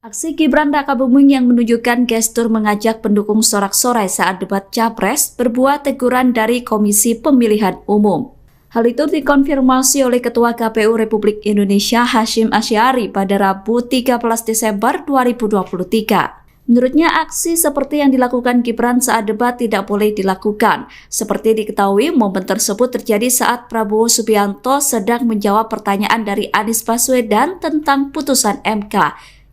Aksi Gibran Rakabuming yang menunjukkan gestur mengajak pendukung sorak-sorai saat debat Capres berbuah teguran dari Komisi Pemilihan Umum. Hal itu dikonfirmasi oleh Ketua KPU Republik Indonesia Hasyim Asy'ari pada Rabu 13 Desember 2023. Menurutnya, aksi seperti yang dilakukan Gibran saat debat tidak boleh dilakukan. Seperti diketahui, momen tersebut terjadi saat Prabowo Subianto sedang menjawab pertanyaan dari Anies Baswedan tentang putusan MK.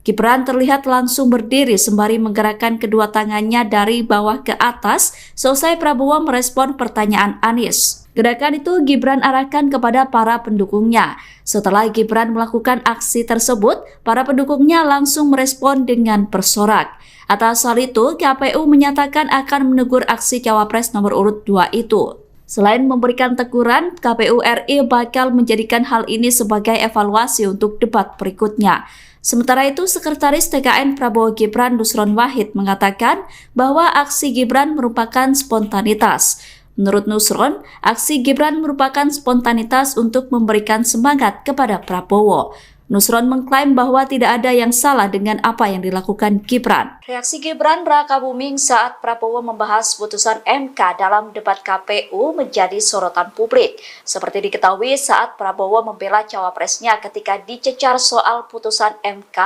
Gibran terlihat langsung berdiri sembari menggerakkan kedua tangannya dari bawah ke atas selesai Prabowo merespon pertanyaan Anies. Gerakan itu Gibran arahkan kepada para pendukungnya. Setelah Gibran melakukan aksi tersebut, para pendukungnya langsung merespon dengan bersorak. Atas hal itu, KPU menyatakan akan menegur aksi Cawapres nomor urut 2 itu. Selain memberikan teguran, KPU RI bakal menjadikan hal ini sebagai evaluasi untuk debat berikutnya. Sementara itu, Sekretaris TKN Prabowo Gibran Nusron Wahid mengatakan bahwa aksi Gibran merupakan spontanitas. Menurut Nusron, aksi Gibran merupakan spontanitas untuk memberikan semangat kepada Prabowo. Nusron mengklaim bahwa tidak ada yang salah dengan apa yang dilakukan Gibran. Reaksi Gibran Rakabuming saat Prabowo membahas putusan MK dalam debat KPU menjadi sorotan publik. Seperti diketahui saat Prabowo membela cawapresnya ketika dicecar soal putusan MK,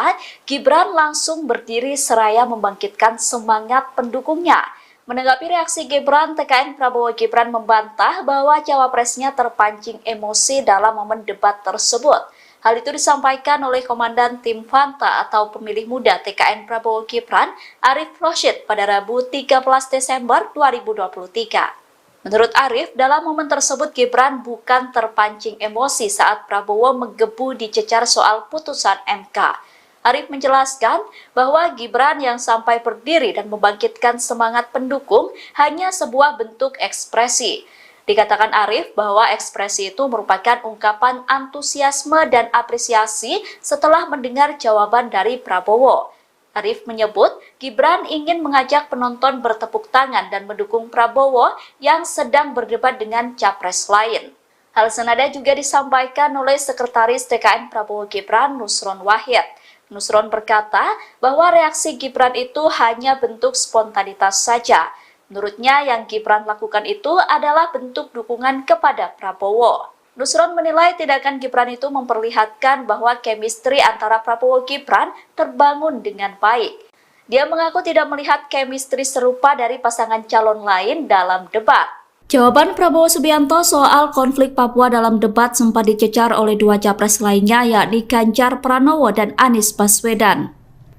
Gibran langsung berdiri seraya membangkitkan semangat pendukungnya. Menanggapi reaksi Gibran, TKN Prabowo Gibran membantah bahwa cawapresnya terpancing emosi dalam momen debat tersebut. Hal itu disampaikan oleh Komandan Tim Fanta atau pemilih muda TKN Prabowo Gibran, Arif Rosyid pada Rabu 13 Desember 2023. Menurut Arif, dalam momen tersebut Gibran bukan terpancing emosi saat Prabowo menggebu dicecar soal putusan MK. Arif menjelaskan bahwa Gibran yang sampai berdiri dan membangkitkan semangat pendukung hanya sebuah bentuk ekspresi. Dikatakan Arif bahwa ekspresi itu merupakan ungkapan antusiasme dan apresiasi setelah mendengar jawaban dari Prabowo. Arif menyebut Gibran ingin mengajak penonton bertepuk tangan dan mendukung Prabowo yang sedang berdebat dengan capres lain. Hal senada juga disampaikan oleh Sekretaris TKN Prabowo Gibran Nusron Wahid. Nusron berkata bahwa reaksi Gibran itu hanya bentuk spontanitas saja. Menurutnya yang Gibran lakukan itu adalah bentuk dukungan kepada Prabowo. Nusron menilai tindakan Gibran itu memperlihatkan bahwa chemistry antara Prabowo-Gibran terbangun dengan baik. Dia mengaku tidak melihat chemistry serupa dari pasangan calon lain dalam debat. Jawaban Prabowo Subianto soal konflik Papua dalam debat sempat dicecar oleh dua capres lainnya, yakni Ganjar Pranowo dan Anies Baswedan.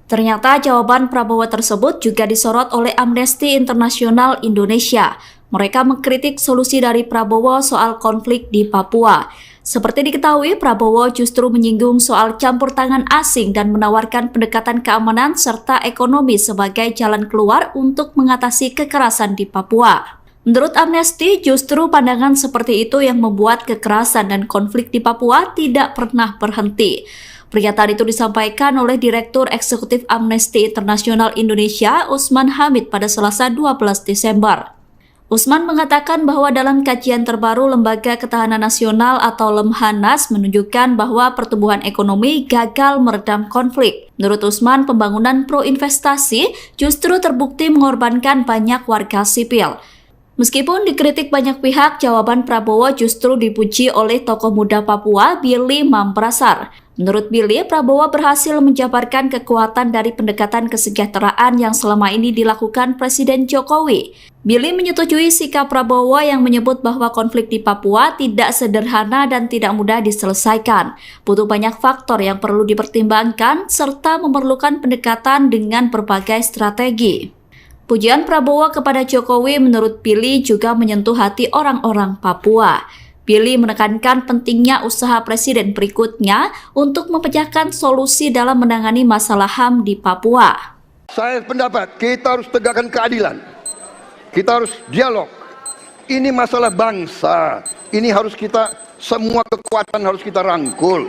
Ternyata jawaban Prabowo tersebut juga disorot oleh Amnesty International Indonesia. Mereka mengkritik solusi dari Prabowo soal konflik di Papua. Seperti diketahui, Prabowo justru menyinggung soal campur tangan asing dan menawarkan pendekatan keamanan serta ekonomi sebagai jalan keluar untuk mengatasi kekerasan di Papua. Menurut Amnesty, justru pandangan seperti itu yang membuat kekerasan dan konflik di Papua tidak pernah berhenti. Pernyataan itu disampaikan oleh Direktur Eksekutif Amnesty International Indonesia, Usman Hamid pada Selasa 12 Desember. Usman mengatakan bahwa dalam kajian terbaru Lembaga Ketahanan Nasional atau Lemhanas menunjukkan bahwa pertumbuhan ekonomi gagal meredam konflik. Menurut Usman, pembangunan pro-investasi justru terbukti mengorbankan banyak warga sipil. Meskipun dikritik banyak pihak, jawaban Prabowo justru dipuji oleh tokoh muda Papua, Billy Mamprasar. Menurut Billy, Prabowo berhasil menjabarkan kekuatan dari pendekatan kesejahteraan yang selama ini dilakukan Presiden Jokowi. Billy menyetujui sikap Prabowo yang menyebut bahwa konflik di Papua tidak sederhana dan tidak mudah diselesaikan. Butuh banyak faktor yang perlu dipertimbangkan serta memerlukan pendekatan dengan berbagai strategi. Pujian Prabowo kepada Jokowi menurut Billy juga menyentuh hati orang-orang Papua. Billy menekankan pentingnya usaha presiden berikutnya untuk memecahkan solusi dalam menangani masalah HAM di Papua. Saya pendapat kita harus tegakkan keadilan. Kita harus dialog. Ini masalah bangsa. Ini harus kita, semua kekuatan harus kita rangkul.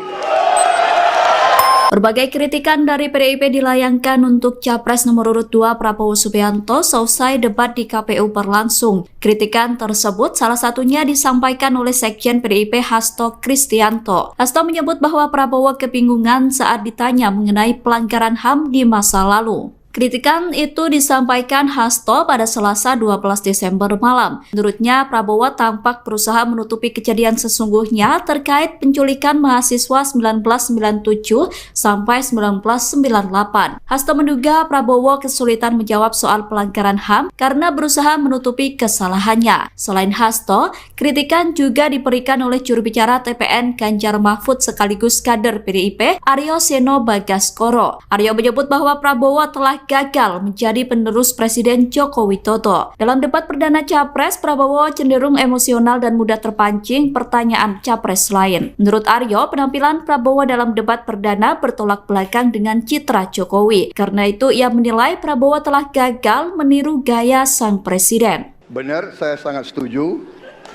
Berbagai kritikan dari PDIP dilayangkan untuk Capres nomor urut 2 Prabowo Subianto seusai debat di KPU berlangsung. Kritikan tersebut salah satunya disampaikan oleh Sekjen PDIP Hasto Kristianto. Hasto menyebut bahwa Prabowo kebingungan saat ditanya mengenai pelanggaran HAM di masa lalu. Kritikan itu disampaikan Hasto pada Selasa 12 Desember malam. Menurutnya, Prabowo tampak berusaha menutupi kejadian sesungguhnya terkait penculikan mahasiswa 1997 sampai 1998. Hasto menduga Prabowo kesulitan menjawab soal pelanggaran HAM karena berusaha menutupi kesalahannya. Selain Hasto, kritikan juga diberikan oleh juru bicara TPN Ganjar Mahfud sekaligus kader PDIP Aryo Seno Bagaskoro. Aryo menyebut bahwa Prabowo telah gagal menjadi penerus Presiden Joko Widodo. Dalam debat perdana Capres, Prabowo cenderung emosional dan mudah terpancing pertanyaan Capres lain. Menurut Aryo, penampilan Prabowo dalam debat perdana bertolak belakang dengan citra Jokowi. Karena itu, ia menilai Prabowo telah gagal meniru gaya sang presiden. Benar, saya sangat setuju.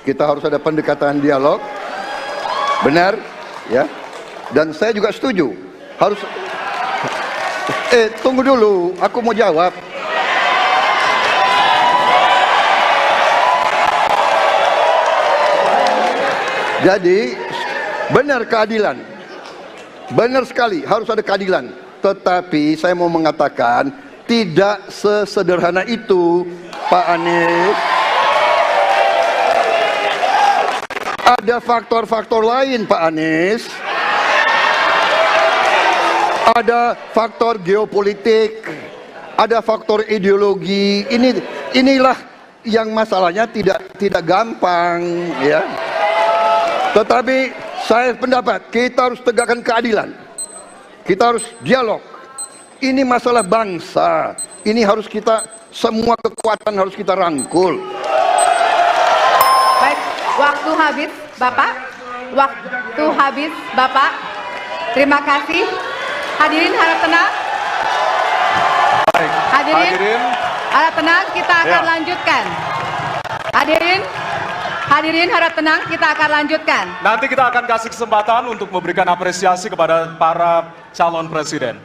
Kita harus ada pendekatan dialog. Benar, ya. Dan saya juga setuju. Harus tunggu dulu, aku mau jawab. Jadi, benar keadilan. Benar sekali, harus ada keadilan. Tetapi saya mau mengatakan, tidak sesederhana itu, Pak Anies. Ada faktor-faktor lain, Pak Anies. Ada faktor geopolitik, ada faktor ideologi. Inilah yang masalahnya tidak gampang, ya. Tetapi saya pendapat kita harus tegakkan keadilan. Kita harus dialog. Ini masalah bangsa. Ini harus kita, semua kekuatan harus kita rangkul. Baik, waktu habis, Bapak. Waktu habis, Bapak. Terima kasih. Hadirin harap tenang. Baik. Hadirin harap tenang, kita akan lanjutkan. Hadirin harap tenang, kita akan lanjutkan. Nanti kita akan kasih kesempatan untuk memberikan apresiasi kepada para calon presiden.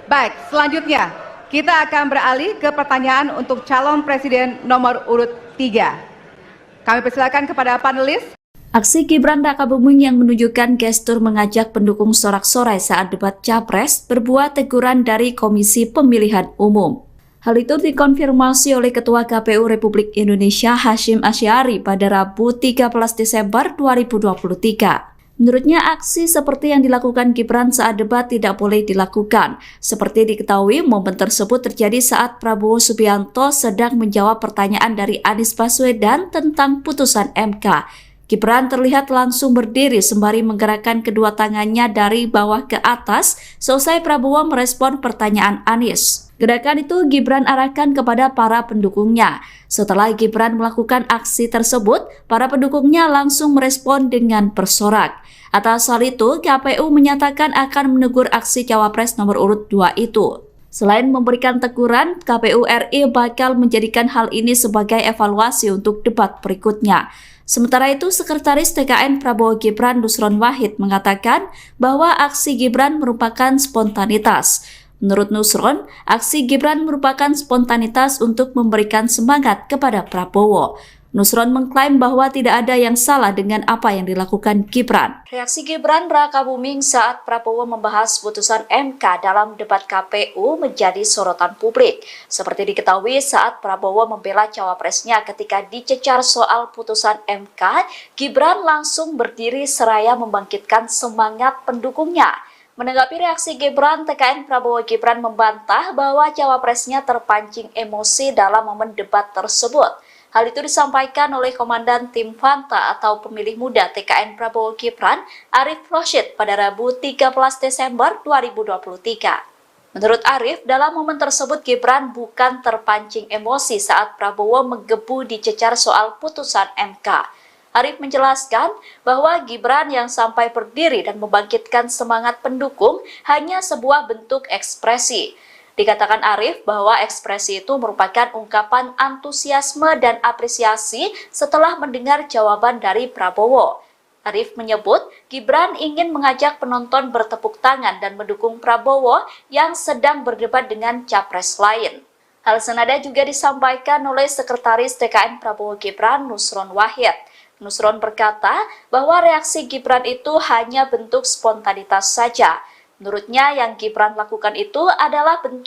Baik, selanjutnya kita akan beralih ke pertanyaan untuk calon presiden nomor urut 3. Kami persilakan kepada panelis. Aksi Gibran Rakabuming yang menunjukkan gestur mengajak pendukung sorak-sorai saat debat Capres berbuah teguran dari Komisi Pemilihan Umum. Hal itu dikonfirmasi oleh Ketua KPU Republik Indonesia Hasyim Asy'ari pada Rabu 13 Desember 2023. Menurutnya aksi seperti yang dilakukan Gibran saat debat tidak boleh dilakukan. Seperti diketahui, momen tersebut terjadi saat Prabowo Subianto sedang menjawab pertanyaan dari Anies Baswedan tentang putusan MK. Gibran terlihat langsung berdiri sembari menggerakkan kedua tangannya dari bawah ke atas seusai Prabowo merespon pertanyaan Anies. Gerakan itu Gibran arahkan kepada para pendukungnya. Setelah Gibran melakukan aksi tersebut, para pendukungnya langsung merespon dengan bersorak. Atas hal itu, KPU menyatakan akan menegur aksi Cawapres nomor urut 2 itu. Selain memberikan teguran, KPU RI bakal menjadikan hal ini sebagai evaluasi untuk debat berikutnya. Sementara itu, Sekretaris TKN Prabowo Gibran Nusron Wahid mengatakan bahwa aksi Gibran merupakan spontanitas. Menurut Nusron, aksi Gibran merupakan spontanitas untuk memberikan semangat kepada Prabowo. Nusron mengklaim bahwa tidak ada yang salah dengan apa yang dilakukan Gibran. Reaksi Gibran Rakabuming saat Prabowo membahas putusan MK dalam debat KPU menjadi sorotan publik. Seperti diketahui saat Prabowo membela cawapresnya ketika dicecar soal putusan MK, Gibran langsung berdiri seraya membangkitkan semangat pendukungnya. Menanggapi reaksi Gibran, TKN Prabowo Gibran membantah bahwa cawapresnya terpancing emosi dalam momen debat tersebut. Hal itu disampaikan oleh Komandan Tim Fanta atau pemilih muda TKN Prabowo Gibran, Arif Rosyid pada Rabu 13 Desember 2023. Menurut Arif, dalam momen tersebut Gibran bukan terpancing emosi saat Prabowo menggebu dicecar soal putusan MK. Arif menjelaskan bahwa Gibran yang sampai berdiri dan membangkitkan semangat pendukung hanya sebuah bentuk ekspresi. Dikatakan Arif bahwa ekspresi itu merupakan ungkapan antusiasme dan apresiasi setelah mendengar jawaban dari Prabowo. Arif menyebut Gibran ingin mengajak penonton bertepuk tangan dan mendukung Prabowo yang sedang berdebat dengan capres lain. Hal senada juga disampaikan oleh Sekretaris TKN Prabowo Gibran, Nusron Wahid. Nusron berkata bahwa reaksi Gibran itu hanya bentuk spontanitas saja. Menurutnya yang Gibran lakukan itu adalah bentuk